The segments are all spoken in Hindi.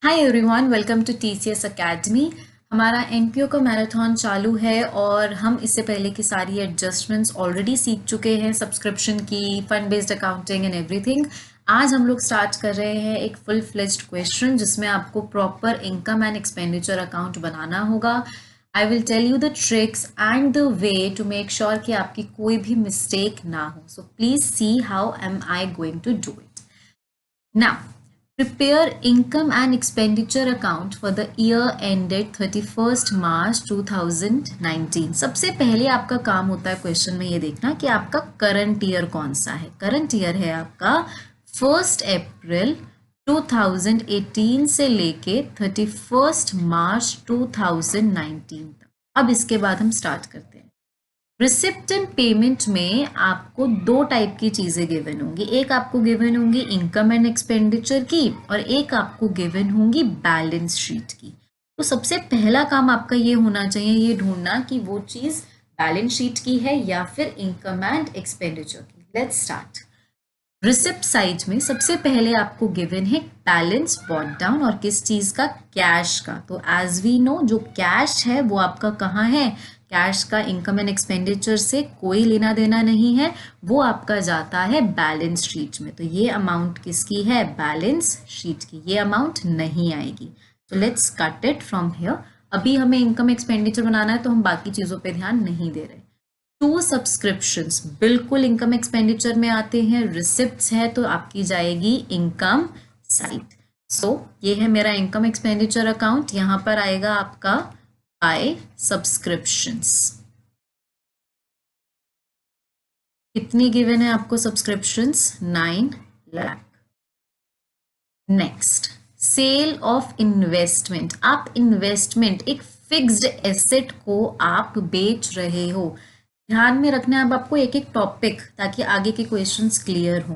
Hi everyone, welcome to TCS academy. हमारा एनपीओ का मैराथन चालू है और हम इससे पहले की सारी एडजस्टमेंट्स ऑलरेडी सीख चुके हैं, सब्सक्रिप्शन की, fund based accounting and everything. आज हम लोग स्टार्ट कर रहे हैं एक फुल फ्लेज्ड क्वेश्चन जिसमें आपको proper income and expenditure account बनाना होगा। I will tell you the tricks and the way to make sure कि आपकी कोई भी मिस्टेक ना हो। So please see how am I going to do it. Now, prepare income and expenditure account for the year ended 31st March 2019। सबसे पहले आपका काम होता है क्वेश्चन में ये देखना कि आपका करंट ईयर कौन सा है। करंट ईयर है आपका 1 अप्रैल 2018 से लेके 31 मार्च 2019 तक। अब इसके बाद हम स्टार्ट करते हैं। रिसिप्ट एंड पेमेंट में आपको दो टाइप की चीज़ें गिवन होंगी। एक आपको गिवन होंगी इनकम एंड एक्सपेंडिचर की और एक आपको गिवन होंगी बैलेंस शीट की। तो सबसे पहला काम आपका ये होना चाहिए, ये ढूंढना कि वो चीज़ बैलेंस शीट की है या फिर इनकम एंड एक्सपेंडिचर की। Let's start. रिसिप्ट साइड में सबसे पहले आपको गिवन है बैलेंस ब्रॉट डाउन और किस चीज का, कैश का। तो एज वी नो जो कैश है वो आपका कहाँ है, कैश का इनकम एंड एक्सपेंडिचर से कोई लेना देना नहीं है, वो आपका जाता है बैलेंस शीट में। तो ये अमाउंट किसकी है, बैलेंस शीट की, ये अमाउंट नहीं आएगी। तो let's cut it from here. अभी हमें इनकम एक्सपेंडिचर बनाना है तो हम बाकी चीजों पे ध्यान नहीं दे रहे। टू सब्सक्रिप्शंस बिल्कुल इनकम एक्सपेंडिचर में आते हैं, रिसिप्ट्स है तो आपकी जाएगी इनकम साइड। सो ये है मेरा इनकम एक्सपेंडिचर अकाउंट, यहां पर आएगा आपका बाय सब्सक्रिप्शंस। कितनी गिवन है आपको subscriptions, 9 lakh. Next, sale of investment. आप इन्वेस्टमेंट, एक फिक्स्ड एसेट को आप बेच रहे हो। ध्यान में रखना है अब आपको एक एक टॉपिक, ताकि आगे के क्वेश्चंस क्लियर हो।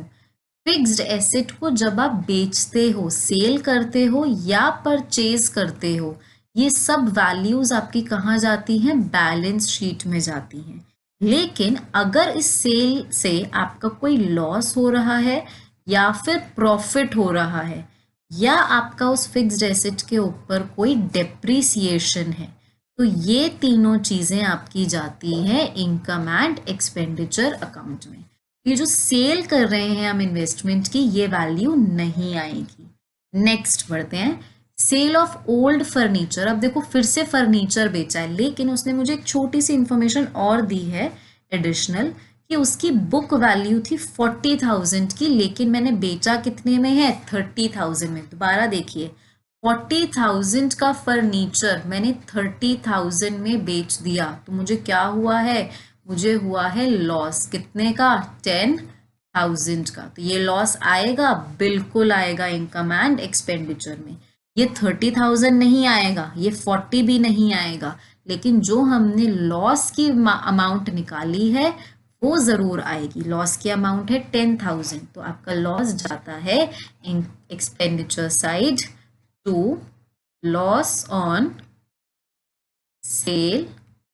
फिक्स्ड एसेट को जब आप बेचते हो, सेल करते हो या परचेज करते हो, ये सब वैल्यूज आपकी कहाँ जाती हैं, बैलेंस शीट में जाती हैं। लेकिन अगर इस सेल से आपका कोई लॉस हो रहा है या फिर प्रॉफिट हो रहा है या आपका उस फिक्स्ड एसेट के ऊपर कोई डेप्रिसिएशन है, तो ये तीनों चीजें आपकी जाती हैं इनकम एंड एक्सपेंडिचर अकाउंट में। ये जो सेल कर रहे हैं हम इन्वेस्टमेंट की, ये वैल्यू नहीं आएगी। नेक्स्ट बढ़ते हैं, सेल ऑफ ओल्ड फर्नीचर। अब देखो फिर से फर्नीचर बेचा है, लेकिन उसने मुझे एक छोटी सी इंफॉर्मेशन और दी है एडिशनल, कि उसकी बुक वैल्यू थी 40,000 की, लेकिन मैंने बेचा कितने में है, 30,000 में। दोबारा देखिए, 40,000 का फर्नीचर मैंने 30,000 में बेच दिया, तो मुझे क्या हुआ है, मुझे हुआ है लॉस। कितने का, 10,000 का। तो ये लॉस आएगा, बिल्कुल आएगा इनकम एंड एक्सपेंडिचर में। ये 30,000 नहीं आएगा, ये 40 भी नहीं आएगा, लेकिन जो हमने लॉस की अमाउंट निकाली है वो जरूर आएगी। लॉस की अमाउंट है 10,000, तो आपका लॉस जाता है in expenditure side to loss on sale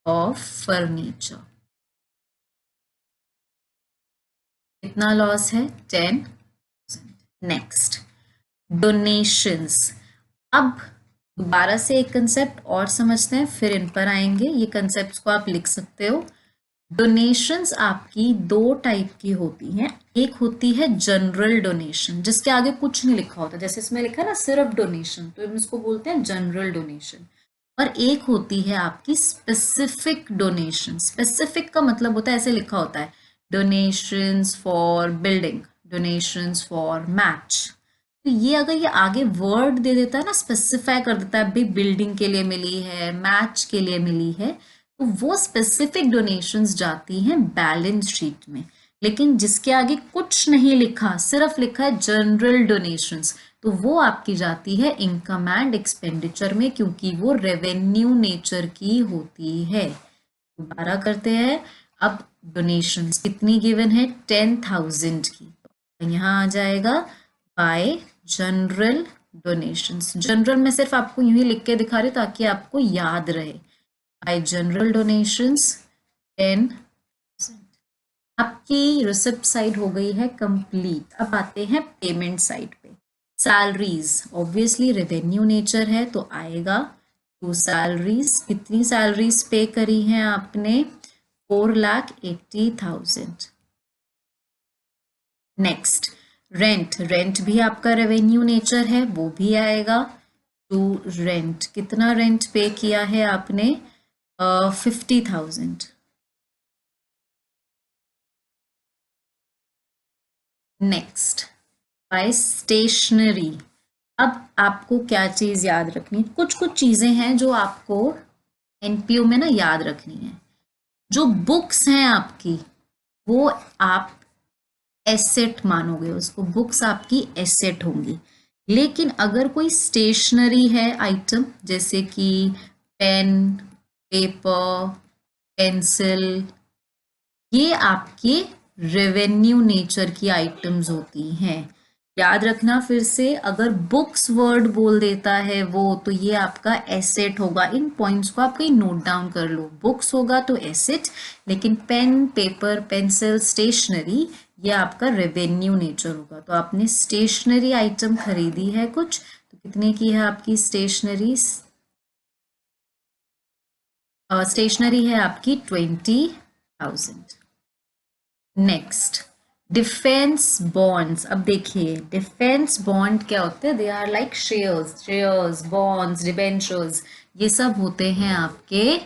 of furniture. कितना लॉस है, 10,000। Next, donations. अब दोबारा से एक कंसेप्ट और समझते हैं, फिर इन पर आएंगे। ये कंसेप्ट को आप लिख सकते हो। डोनेशंस आपकी दो टाइप की होती हैं। एक होती है जनरल डोनेशन, जिसके आगे कुछ नहीं लिखा होता, जैसे इसमें लिखा है ना सिर्फ डोनेशन, तो हम इसको बोलते हैं जनरल डोनेशन। और एक होती है आपकी स्पेसिफिक डोनेशन। स्पेसिफिक का मतलब होता है, ऐसे लिखा होता है, donations for building, donations for match. तो ये अगर ये आगे वर्ड दे देता है ना, स्पेसिफाई कर देता है, भाई बिल्डिंग के लिए मिली है, मैच के लिए मिली है, तो वो स्पेसिफिक डोनेशंस जाती हैं बैलेंस शीट में। लेकिन जिसके आगे कुछ नहीं लिखा, सिर्फ लिखा है जनरल डोनेशंस, तो वो आपकी जाती है इनकम एंड एक्सपेंडिचर में, क्योंकि वो रेवेन्यू नेचर की होती है। दोबारा करते हैं। अब डोनेशंस कितनी गिवन है, 10,000 की, तो यहाँ आ जाएगा बाय जनरल डोनेशंस। जनरल में सिर्फ आपको यूं ही लिख के दिखा रही ताकि आपको याद रहे। Bye general donations 10,000। आपकी रिसिप्ट साइड हो गई है कंप्लीट। अब आते हैं पेमेंट साइड पे। सैलरीज ऑब्वियसली रेवेन्यू नेचर है तो आएगा टू सैलरीज। कितनी सैलरीज पे करी हैं आपने? 4,80,000। नेक्स्ट रेंट, रेंट भी आपका रेवेन्यू नेचर है, वो भी आएगा टू रेंट। कितना रेंट पे किया है आपने? 50,000। Next buy stationery. अब आपको क्या चीज याद रखनी? कुछ कुछ चीजें हैं जो आपको एनपीओ में ना याद रखनी है। जो बुक्स हैं आपकी वो आप एसेट मानोगे उसको, बुक्स आपकी एसेट होंगी। लेकिन अगर कोई स्टेशनरी है आइटम, जैसे कि पेन, पेपर, पेंसिल, ये आपके रेवेन्यू नेचर की आइटम्स होती हैं। याद रखना फिर से, अगर बुक्स वर्ड बोल देता है वो, तो ये आपका एसेट होगा। इन पॉइंट्स को आप कहीं नोट डाउन कर लो। बुक्स होगा तो एसेट, लेकिन पेन, पेपर, पेंसिल, स्टेशनरी ये आपका रेवेन्यू नेचर होगा। तो आपने स्टेशनरी आइटम खरीदी है कुछ, तो कितने की है आपकी स्टेशनरी? स्टेशनरी है आपकी 20,000। Next defence bonds. अब देखिए डिफेंस बॉन्ड क्या होते हैं? They are like shares, shares, bonds, debentures, ये सब होते हैं आपके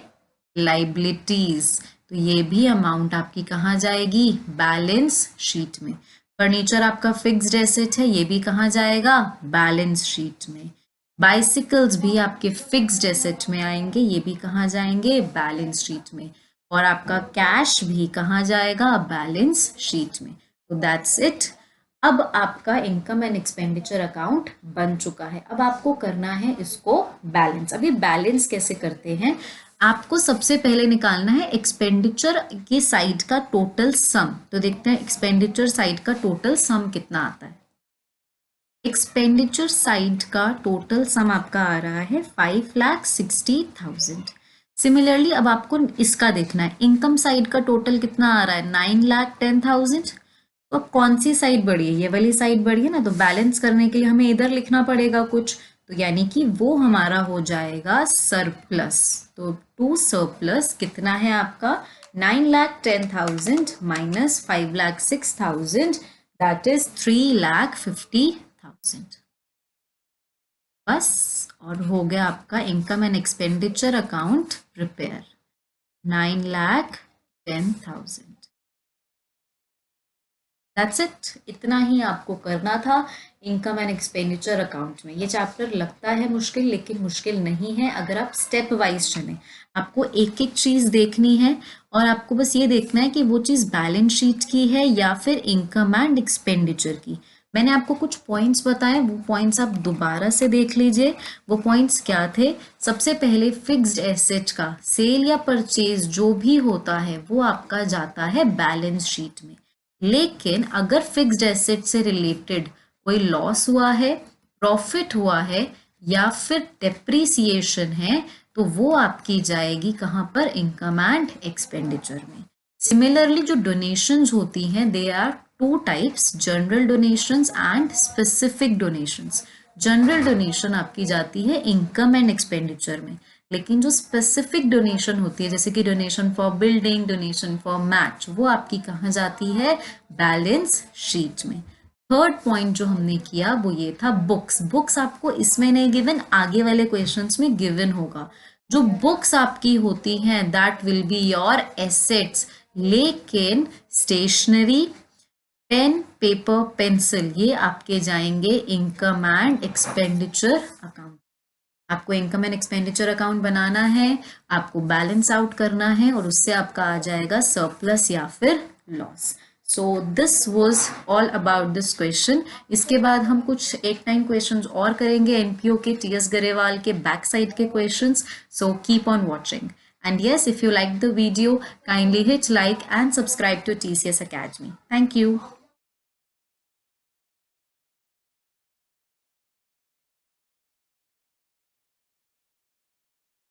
लाइबिलिटीज। तो ये भी अमाउंट आपकी कहाँ जाएगी? बैलेंस शीट में। फर्नीचर आपका फिक्स्ड एसेट है, ये भी कहाँ जाएगा? बैलेंस शीट में। बाइसिकल्स भी आपके फिक्स्ड एसेट में आएंगे, ये भी कहाँ जाएंगे? बैलेंस शीट में। और आपका कैश भी कहाँ जाएगा? बैलेंस शीट में। तो दैट्स इट। अब आपका इनकम एंड एक्सपेंडिचर अकाउंट बन चुका है। अब आपको करना है इसको बैलेंस। अभी बैलेंस कैसे करते हैं? आपको सबसे पहले निकालना है एक्सपेंडिचर की साइड का टोटल सम। तो देखते हैं एक्सपेंडिचर साइड का टोटल सम कितना आता है। एक्सपेंडिचर साइड का टोटल सम आपका आ रहा है 5,60,000। सिमिलरली अब आपको इसका देखना है, इनकम साइड का टोटल कितना आ रहा है? 9,10,000। तो अब कौन सी साइड बढ़ी है? ये वाली साइड बढ़ी है ना, तो बैलेंस करने के लिए हमें इधर लिखना पड़ेगा कुछ, तो यानी कि वो हमारा हो जाएगा सरप्लस। तो टू सरप्लस कितना है आपका? 9,10,000 माइनस 5,06,000, दैट इज 3,50,000। बस, और हो गया आपका income and expenditure account prepare. 9,10,000। That's it. इतना ही आपको करना था इनकम एंड एक्सपेंडिचर अकाउंट में। ये चैप्टर लगता है मुश्किल, लेकिन मुश्किल नहीं है अगर आप स्टेप वाइज चलें। आपको एक एक चीज़ देखनी है और आपको बस ये देखना है कि वो चीज़ बैलेंस शीट की है या फिर इनकम एंड एक्सपेंडिचर की। मैंने आपको कुछ पॉइंट्स बताए, वो पॉइंट्स आप दोबारा से देख लीजिए। वो पॉइंट्स क्या थे? सबसे पहले फिक्स्ड एसेट का सेल या परचेज जो भी होता है वो आपका जाता है बैलेंस शीट में। लेकिन अगर फिक्स्ड एसेट से रिलेटेड कोई लॉस हुआ है, प्रॉफिट हुआ है या फिर डेप्रीसिएशन है, तो वो आपकी जाएगी कहाँ पर? इनकम एंड एक्सपेंडिचर में। सिमिलरली जो डोनेशंस होती हैं, they are two types, general donations and specific donations. General donation आपकी जाती है इनकम एंड एक्सपेंडिचर में, लेकिन जो स्पेसिफिक डोनेशन होती है, जैसे कि donation for building, donation for match, वो आपकी कहाँ जाती है? बैलेंस शीट में। थर्ड पॉइंट जो हमने किया वो ये था बुक्स। बुक्स आपको इसमें नहीं गिवन, आगे वाले क्वेश्चंस में गिवन होगा। जो बुक्स आपकी होती हैं that will be your assets, लेकिन स्टेशनरी, पेन, पेपर, पेंसिल ये आपके जाएंगे इनकम एंड एक्सपेंडिचर अकाउंट। आपको इनकम एंड एक्सपेंडिचर अकाउंट बनाना है, आपको बैलेंस आउट करना है और उससे आपका आ जाएगा सरप्लस या फिर loss. So this was all about this question. इसके बाद हम कुछ 8-9 क्वेश्चंस और करेंगे एनपीओ के, टीएस गरेवाल के बैक साइड के questions. So keep on watching, and yes, if you liked the video, kindly hit like and subscribe to TCS Academy. Thank you.